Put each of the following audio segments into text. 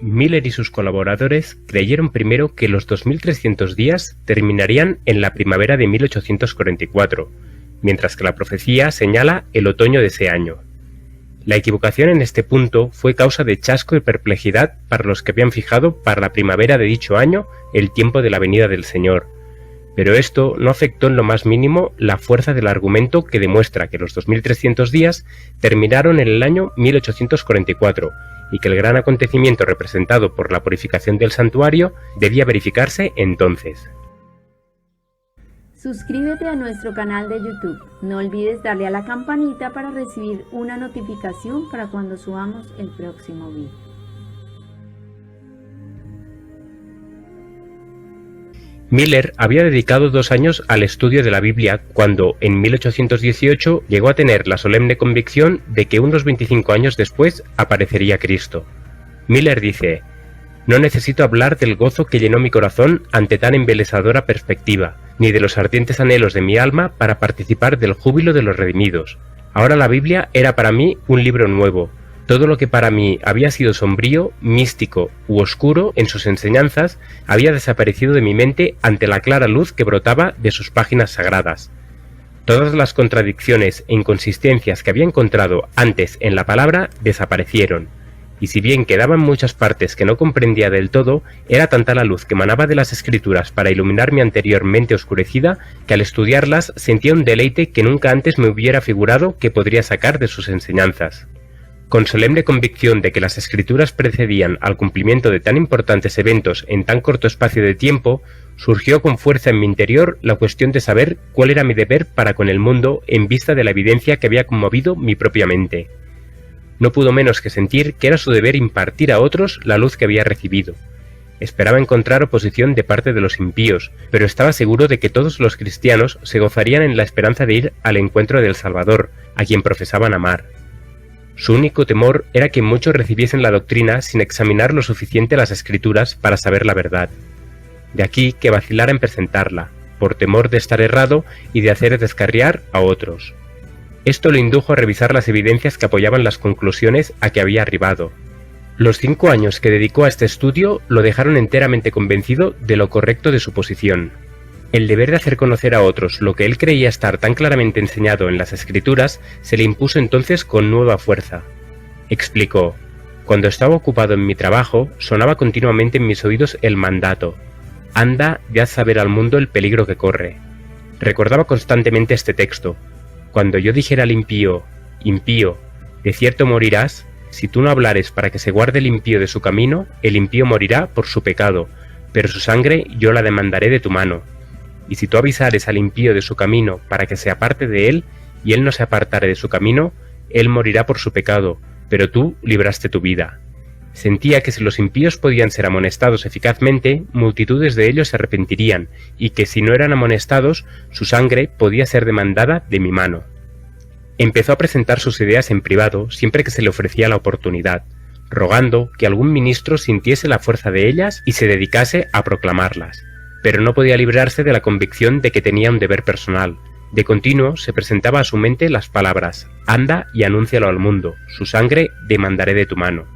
Miller y sus colaboradores creyeron primero que los 2300 días terminarían en la primavera de 1844, mientras que la profecía señala el otoño de ese año. La equivocación en este punto fue causa de chasco y perplejidad para los que habían fijado para la primavera de dicho año el tiempo de la venida del Señor, pero esto no afectó en lo más mínimo la fuerza del argumento que demuestra que los 2300 días terminaron en el año 1844 y que el gran acontecimiento representado por la purificación del santuario debía verificarse entonces. Suscríbete a nuestro canal de YouTube. No olvides darle a la campanita para recibir una notificación para cuando subamos el próximo video. Miller había dedicado 2 años al estudio de la Biblia cuando, en 1818, llegó a tener la solemne convicción de que unos 25 años después aparecería Cristo. Miller dice: «No necesito hablar del gozo que llenó mi corazón ante tan embelesadora perspectiva, ni de los ardientes anhelos de mi alma para participar del júbilo de los redimidos. Ahora la Biblia era para mí un libro nuevo. Todo lo que para mí había sido sombrío, místico u oscuro en sus enseñanzas había desaparecido de mi mente ante la clara luz que brotaba de sus páginas sagradas. Todas las contradicciones e inconsistencias que había encontrado antes en la palabra desaparecieron, y si bien quedaban muchas partes que no comprendía del todo, era tanta la luz que emanaba de las escrituras para iluminar mi anterior mente oscurecida que al estudiarlas sentía un deleite que nunca antes me hubiera figurado que podría sacar de sus enseñanzas. Con solemne convicción de que las escrituras precedían al cumplimiento de tan importantes eventos en tan corto espacio de tiempo, surgió con fuerza en mi interior la cuestión de saber cuál era mi deber para con el mundo en vista de la evidencia que había conmovido mi propia mente. No pudo menos que sentir que era su deber impartir a otros la luz que había recibido. Esperaba encontrar oposición de parte de los impíos, pero estaba seguro de que todos los cristianos se gozarían en la esperanza de ir al encuentro del Salvador, a quien profesaban amar. Su único temor era que muchos recibiesen la doctrina sin examinar lo suficiente las escrituras para saber la verdad. De aquí que vacilara en presentarla, por temor de estar errado y de hacer descarriar a otros. Esto lo indujo a revisar las evidencias que apoyaban las conclusiones a que había arribado. Los 5 años que dedicó a este estudio lo dejaron enteramente convencido de lo correcto de su posición. El deber de hacer conocer a otros lo que él creía estar tan claramente enseñado en las Escrituras se le impuso entonces con nueva fuerza. Explicó: «Cuando estaba ocupado en mi trabajo, sonaba continuamente en mis oídos el mandato: anda y haz saber al mundo el peligro que corre». Recordaba constantemente este texto: «Cuando yo dijera al impío: impío, de cierto morirás, si tú no hablares para que se guarde el impío de su camino, el impío morirá por su pecado, pero su sangre yo la demandaré de tu mano. Y si tú avisares al impío de su camino para que se aparte de él, y él no se apartare de su camino, él morirá por su pecado, pero tú libraste tu vida». Sentía que si los impíos podían ser amonestados eficazmente, multitudes de ellos se arrepentirían, y que si no eran amonestados, su sangre podía ser demandada de mi mano. Empezó a presentar sus ideas en privado siempre que se le ofrecía la oportunidad, rogando que algún ministro sintiese la fuerza de ellas y se dedicase a proclamarlas. Pero no podía librarse de la convicción de que tenía un deber personal. De continuo se presentaba a su mente las palabras: «Anda y anúncialo al mundo, su sangre demandaré de tu mano».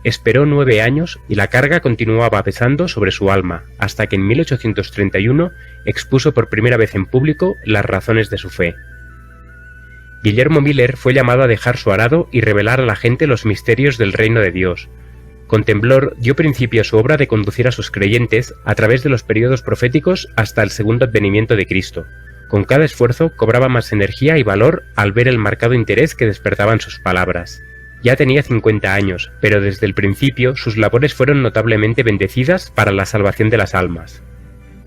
Esperó 9 años y la carga continuaba pesando sobre su alma, hasta que en 1831 expuso por primera vez en público las razones de su fe. Guillermo Miller fue llamado a dejar su arado y revelar a la gente los misterios del reino de Dios. Con temblor dio principio a su obra de conducir a sus creyentes a través de los periodos proféticos hasta el segundo advenimiento de Cristo. Con cada esfuerzo cobraba más energía y valor al ver el marcado interés que despertaban sus palabras. Ya tenía 50 años, pero desde el principio sus labores fueron notablemente bendecidas para la salvación de las almas.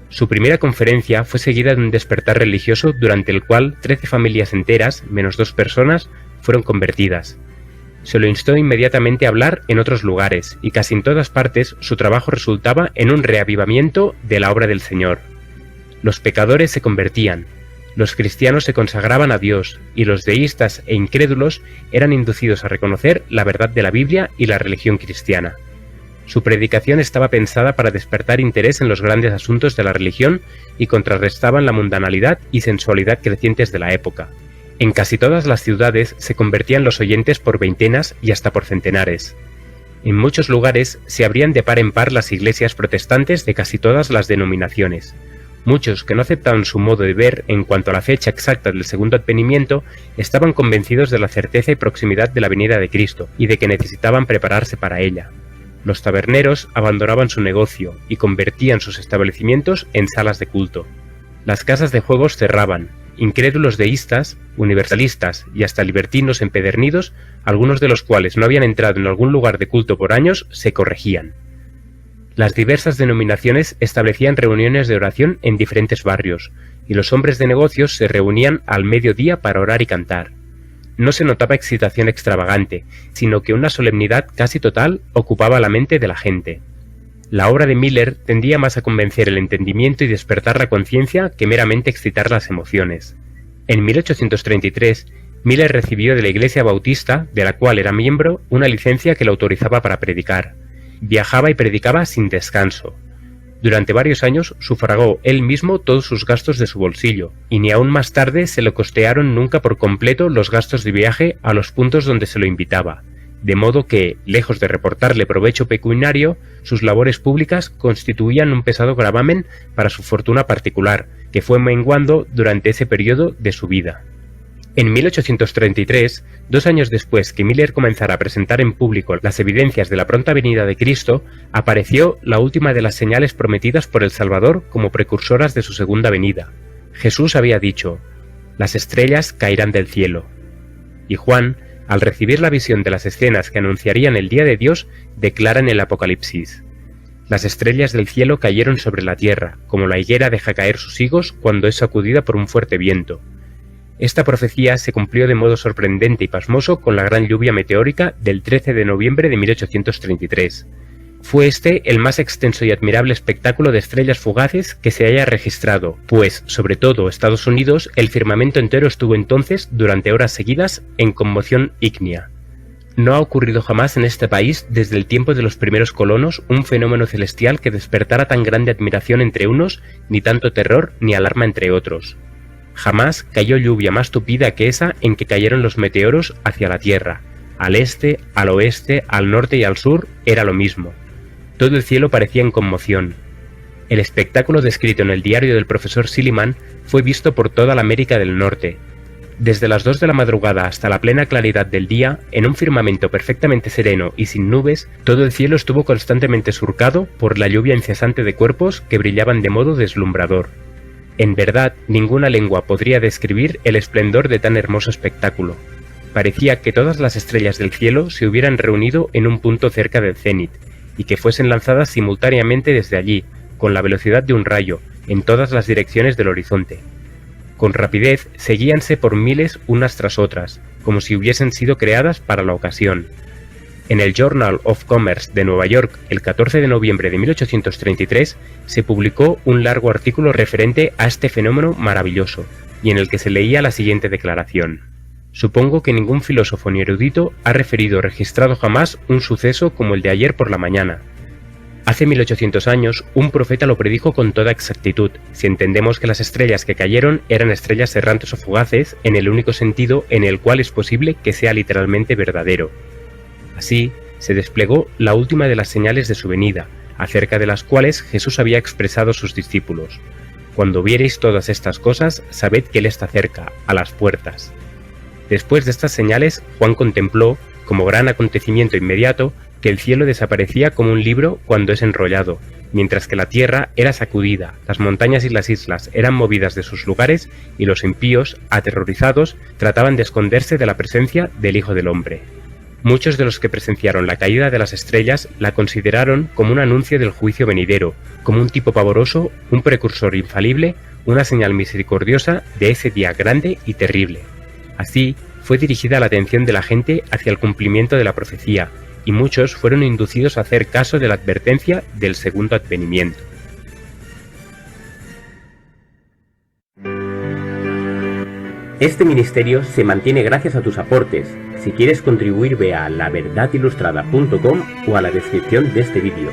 Su primera conferencia fue seguida de un despertar religioso durante el cual 13 familias enteras, menos 2 personas, fueron convertidas. Se lo instó inmediatamente a hablar en otros lugares, y casi en todas partes su trabajo resultaba en un reavivamiento de la obra del Señor. Los pecadores se convertían, los cristianos se consagraban a Dios, y los deístas e incrédulos eran inducidos a reconocer la verdad de la Biblia y la religión cristiana. Su predicación estaba pensada para despertar interés en los grandes asuntos de la religión y contrarrestaban la mundanalidad y sensualidad crecientes de la época. En casi todas las ciudades se convertían los oyentes por veintenas y hasta por centenares. En muchos lugares se abrían de par en par las iglesias protestantes de casi todas las denominaciones. Muchos que no aceptaban su modo de ver en cuanto a la fecha exacta del segundo advenimiento estaban convencidos de la certeza y proximidad de la venida de Cristo y de que necesitaban prepararse para ella. Los taberneros abandonaban su negocio y convertían sus establecimientos en salas de culto. Las casas de juegos cerraban. Incrédulos deístas, universalistas y hasta libertinos empedernidos, algunos de los cuales no habían entrado en algún lugar de culto por años, se corregían. Las diversas denominaciones establecían reuniones de oración en diferentes barrios, y los hombres de negocios se reunían al mediodía para orar y cantar. No se notaba excitación extravagante, sino que una solemnidad casi total ocupaba la mente de la gente. La obra de Miller tendía más a convencer el entendimiento y despertar la conciencia que meramente excitar las emociones. En 1833, Miller recibió de la Iglesia Bautista, de la cual era miembro, una licencia que lo autorizaba para predicar. Viajaba y predicaba sin descanso. Durante varios años sufragó él mismo todos sus gastos de su bolsillo, y ni aún más tarde se le costearon nunca por completo los gastos de viaje a los puntos donde se lo invitaba. De modo que, lejos de reportarle provecho pecuniario, sus labores públicas constituían un pesado gravamen para su fortuna particular, que fue menguando durante ese periodo de su vida. En 1833, 2 años después que Miller comenzara a presentar en público las evidencias de la pronta venida de Cristo, apareció la última de las señales prometidas por el Salvador como precursoras de su segunda venida. Jesús había dicho: «Las estrellas caerán del cielo». Y Juan, al recibir la visión de las escenas que anunciarían el día de Dios, declara en el Apocalipsis: «Las estrellas del cielo cayeron sobre la tierra, como la higuera deja caer sus higos cuando es sacudida por un fuerte viento». Esta profecía se cumplió de modo sorprendente y pasmoso con la gran lluvia meteórica del 13 de noviembre de 1833. Fue este el más extenso y admirable espectáculo de estrellas fugaces que se haya registrado, pues, sobre todo Estados Unidos, el firmamento entero estuvo entonces, durante horas seguidas, en conmoción ígnea. No ha ocurrido jamás en este país, desde el tiempo de los primeros colonos, un fenómeno celestial que despertara tan grande admiración entre unos, ni tanto terror ni alarma entre otros. Jamás cayó lluvia más tupida que esa en que cayeron los meteoros hacia la Tierra. Al este, al oeste, al norte y al sur era lo mismo. Todo el cielo parecía en conmoción. El espectáculo descrito en el diario del profesor Silliman fue visto por toda la América del Norte. Desde las 2 de la madrugada hasta la plena claridad del día, en un firmamento perfectamente sereno y sin nubes, todo el cielo estuvo constantemente surcado por la lluvia incesante de cuerpos que brillaban de modo deslumbrador. En verdad, ninguna lengua podría describir el esplendor de tan hermoso espectáculo. Parecía que todas las estrellas del cielo se hubieran reunido en un punto cerca del cénit, y que fuesen lanzadas simultáneamente desde allí, con la velocidad de un rayo, en todas las direcciones del horizonte. Con rapidez seguíanse por miles unas tras otras, como si hubiesen sido creadas para la ocasión. En el Journal of Commerce de Nueva York, el 14 de noviembre de 1833, se publicó un largo artículo referente a este fenómeno maravilloso, y en el que se leía la siguiente declaración: «Supongo que ningún filósofo ni erudito ha referido o registrado jamás un suceso como el de ayer por la mañana. Hace 1800 años, un profeta lo predijo con toda exactitud, si entendemos que las estrellas que cayeron eran estrellas errantes o fugaces, en el único sentido en el cual es posible que sea literalmente verdadero. Así, se desplegó la última de las señales de su venida, acerca de las cuales Jesús había expresado a sus discípulos: «Cuando viereis todas estas cosas, sabed que Él está cerca, a las puertas». Después de estas señales, Juan contempló, como gran acontecimiento inmediato, que el cielo desaparecía como un libro cuando es enrollado, mientras que la tierra era sacudida, las montañas y las islas eran movidas de sus lugares y los impíos, aterrorizados, trataban de esconderse de la presencia del Hijo del Hombre. Muchos de los que presenciaron la caída de las estrellas la consideraron como un anuncio del juicio venidero, como un tipo pavoroso, un precursor infalible, una señal misericordiosa de ese día grande y terrible. Así, fue dirigida la atención de la gente hacia el cumplimiento de la profecía, y muchos fueron inducidos a hacer caso de la advertencia del segundo advenimiento. Este ministerio se mantiene gracias a tus aportes. Si quieres contribuir, ve a laverdadilustrada.com o a la descripción de este vídeo.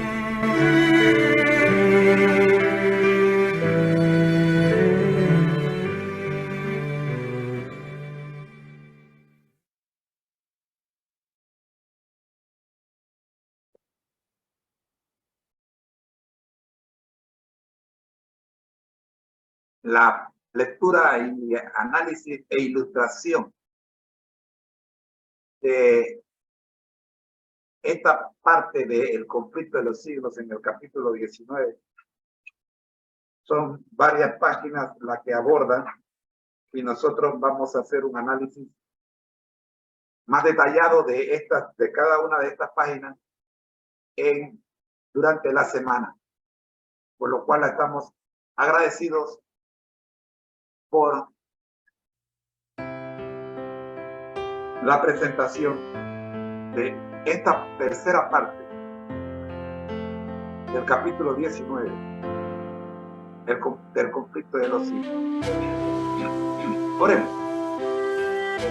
la lectura y análisis e ilustración de esta parte del conflicto de los siglos en el capítulo 19. Son varias páginas las que abordan y nosotros vamos a hacer un análisis más detallado de cada una de estas páginas durante la semana, por lo cual estamos agradecidos por la presentación de esta tercera parte del capítulo 19 del conflicto de los siglos. Oremos.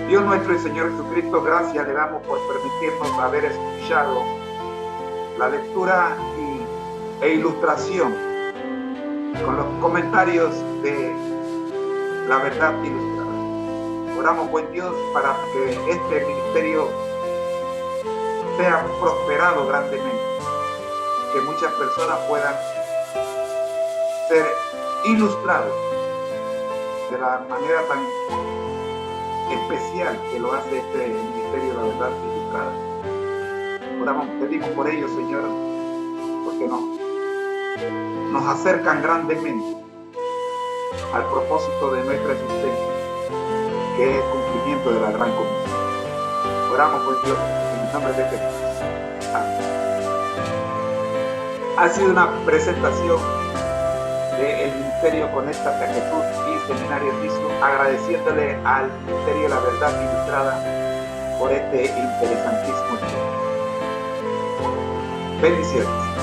Dios nuestro y Señor Jesucristo, gracias le damos por permitirnos haber escuchado la lectura e ilustración con los comentarios de la verdad ilustrada. Oramos, buen Dios, para que este ministerio sea prosperado grandemente, que muchas personas puedan ser ilustrados de la manera tan especial que lo hace este ministerio de la verdad ilustrada. Oramos, pedimos por ellos, Señor, porque nos acercan grandemente al propósito de nuestra existencia, que es el cumplimiento de la gran comisión. Oramos por Dios en el nombre de Jesús. Amén. Ha sido una presentación del Ministerio Conéctate a Jesús y Seminario Cisco, agradeciéndole al Ministerio de la Verdad Ilustrada por este interesantísimo tema. Bendiciones.